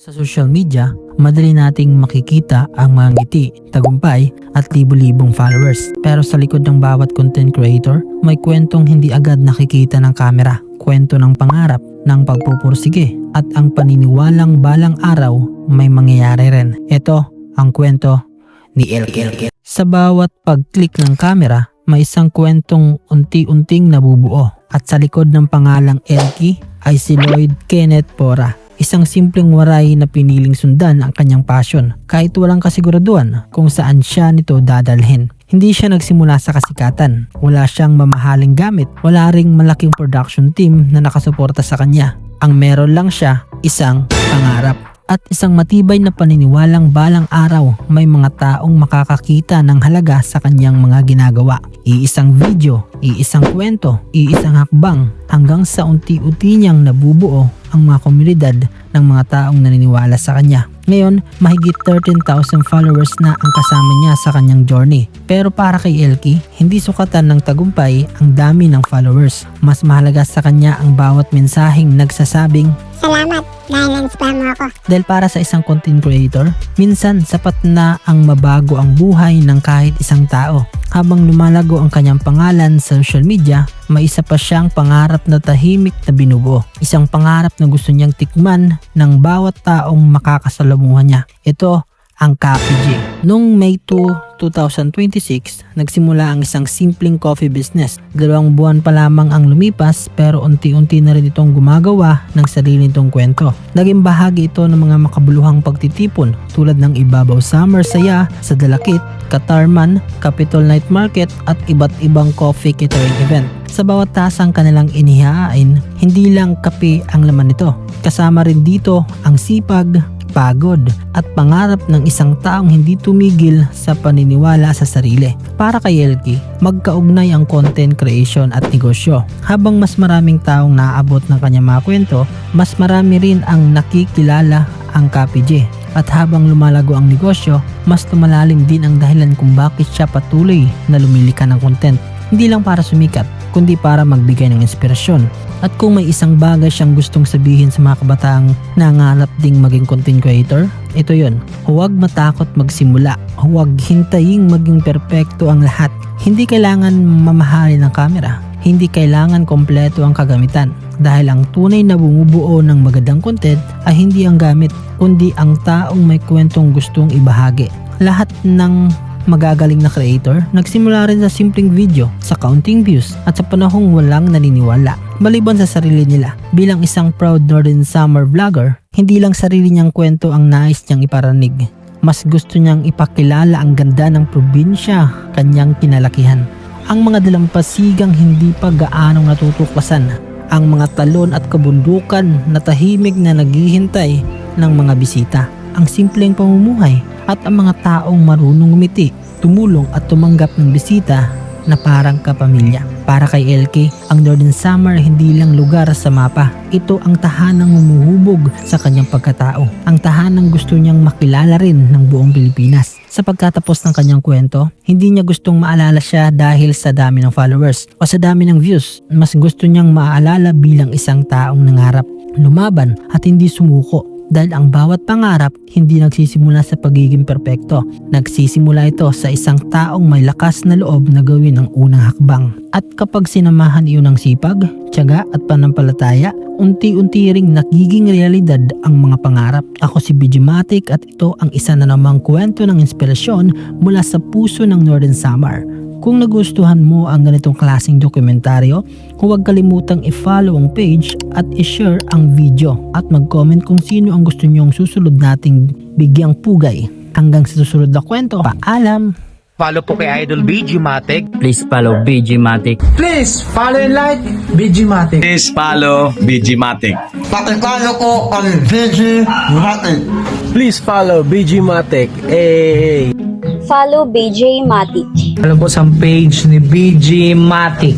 Sa social media, madali nating makikita ang mga ngiti, tagumpay at libu-libong followers. Pero sa likod ng bawat content creator, may kwentong hindi agad nakikita ng kamera. Kwento ng pangarap, ng pagpupursige at ang paniniwalang balang araw may mangyayari rin. Ito ang kwento ni Elky. Sa bawat pag-click ng kamera, may isang kwentong unti-unting nabubuo. At sa likod ng pangalang Elky ay si Lloyd Kenneth Pora. Isang simpleng waray na piniling sundan ang kanyang passion kahit walang kasiguraduhan kung saan siya nito dadalhin. Hindi siya nagsimula sa kasikatan, wala siyang mamahaling gamit, wala ring malaking production team na nakasuporta sa kanya. Ang meron lang siya, isang pangarap. At isang matibay na paniniwalang balang araw may mga taong makakakita ng halaga sa kanyang mga ginagawa. Iisang video, iisang kwento, iisang hakbang hanggang sa unti-unti niyang nabubuo ang mga komunidad ng mga taong naniniwala sa kanya. Ngayon, mahigit 13,000 followers na ang kasama niya sa kanyang journey. Pero para kay Elky, hindi sukatan ng tagumpay ang dami ng followers. Mas mahalaga sa kanya ang bawat mensaheng nagsasabing, "Salamat dahil na-inspire mo ako." Dahil para sa isang content creator, minsan sapat na ang mabago ang buhay ng kahit isang tao. Habang lumalago ang kanyang pangalan sa social media, may isa pa siyang pangarap na tahimik na binubuo. Isang pangarap na gusto niyang tikman ng bawat taong makakasalamuhan niya. Ito ang Coffee J. Noong May 2, 2026, nagsimula ang isang simpleng coffee business. 2 buwan pa lamang ang lumipas pero unti-unti na rin itong gumagawa ng sarili nitong kwento. Naging bahagi ito ng mga makabuluhang pagtitipon tulad ng Ibabaw Summer Saya sa Dalakit, Katarman, Capitol Night Market at iba't ibang coffee catering event. Sa bawat tasang kanilang inihain, hindi lang kape ang laman nito. Kasama rin dito ang sipag, pagod at pangarap ng isang taong hindi tumigil sa paniniwala sa sarili. Para kay Elky, magkaugnay ang content creation at negosyo. Habang mas maraming taong naaabot ng kanyang mga kwento, mas marami rin ang nakikilala ang Coffee J. At habang lumalago ang negosyo, mas lumalalim din ang dahilan kung bakit siya patuloy na lumilika ng content. Hindi lang para sumikat, kundi para magbigay ng inspirasyon. At kung may isang bagay siyang gustong sabihin sa mga kabataang nangangarap ding maging content creator, ito yon. Huwag matakot magsimula. Huwag hintaying maging perpekto ang lahat. Hindi kailangan mamahalin ng kamera. Hindi kailangan kompleto ang kagamitan. Dahil ang tunay na bumubuo ng magandang content ay hindi ang gamit, kundi ang taong may kwentong gustong ibahagi. Lahat ng magagaling na creator nagsimula rin sa simpleng video, sa counting views at sa panahong walang naniniwala. Maliban sa sarili nila, bilang isang proud Northern Summer vlogger, hindi lang sarili niyang kwento ang nais niyang iparanig. Mas gusto niyang ipakilala ang ganda ng probinsya kanyang kinalakihan. Ang mga dalampasigang hindi pa gaanong natutuklasan, ang mga talon at kabundukan na tahimik na naghihintay ng mga bisita, ang simpleng pamumuhay at ang mga taong marunong ngumiti, tumulong at tumanggap ng bisita na parang kapamilya. Para kay Elky, ang Northern Summer hindi lang lugar sa mapa. Ito ang tahanang humuhubog sa kanyang pagkatao. Ang tahanang gusto niyang makilala rin ng buong Pilipinas. Sa pagkatapos ng kanyang kwento, hindi niya gustong maalala siya dahil sa dami ng followers o sa dami ng views. Mas gusto niyang maalala bilang isang taong nangarap, lumaban at hindi sumuko. Dahil ang bawat pangarap hindi nagsisimula sa pagiging perpekto. Nagsisimula ito sa isang taong may lakas na loob na gawin ang unang hakbang. At kapag sinamahan iyon ng sipag, tiyaga at panampalataya, unti-unti ring nagiging realidad ang mga pangarap. Ako si BG Matic at ito ang isa na namang kwento ng inspirasyon mula sa puso ng Northern Summer. Kung nagustuhan mo ang ganitong klaseng dokumentaryo, huwag kalimutang i-follow ang page at i-share ang video at mag-comment kung sino ang gusto nyong susunod nating bigyang pugay. Hanggang sa susunod na kwento, paalam! Follow po kay Idol BG Matic. Please follow BG Matic. Please follow and like BG Matic. Please follow BG Matic. Pakitalo ko ang BG Matic. Please follow BG Matic. Hey! Follow BJ Matic. Follow po sa page ni BG Matic.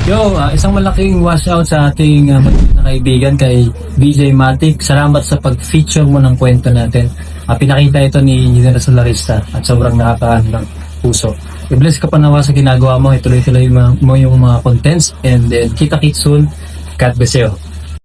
Yo, isang malaking washout sa ating na kaibigan kay BJ Matic. Salamat sa pag-feature mo ng kwento natin. Pinakita ito ni Engineer Solarista at sobrang nakakaano ng puso. I-bless ka pa nawa sa ginagawa mo. Ituloy-tuloy mo yung mga contents and then kita-kits soon. God bless you.